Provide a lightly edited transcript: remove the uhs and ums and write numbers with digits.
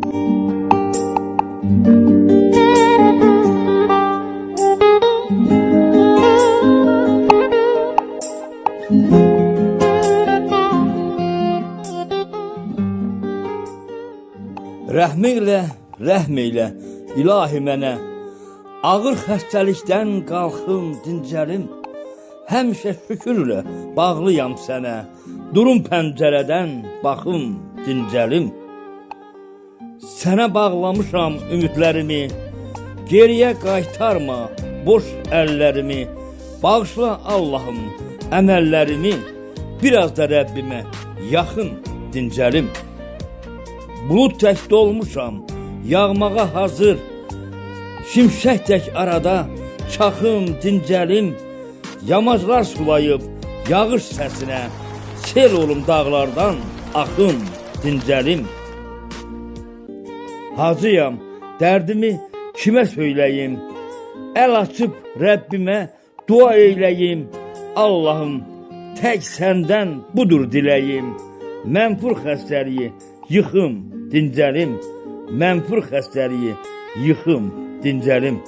Rəhminlə, rəhm eylə, ilahi mənə, ağır xəstəlikdən qalxım, dincəlim, həmişə şükürlə bağlıyam sənə, durum pəncərədən, baxım, dincəlim. Sənə bağlamışam ümidlərimi, geriyə qaytarma boş əllərimi, bağışla Allahım əməllərimi, biraz da Rəbbimə yaxın, dincəlim. Bulud tək dolmuşam, yağmağa hazır, şimşək tək arada, çaxım, dincəlim, yamaclar sulayıb, yağış səsinə, sel olum dağlardan, axım, dincəlim. Hacıyam, dərdimi kimə söyləyim, əl açıb Rəbbimə dua eyləyim, Allahım, tək səndən budur diləyim, mənfur xəstəliyi yıxım, dincəlim, mənfur xəstəliyi yıxım, dincəlim.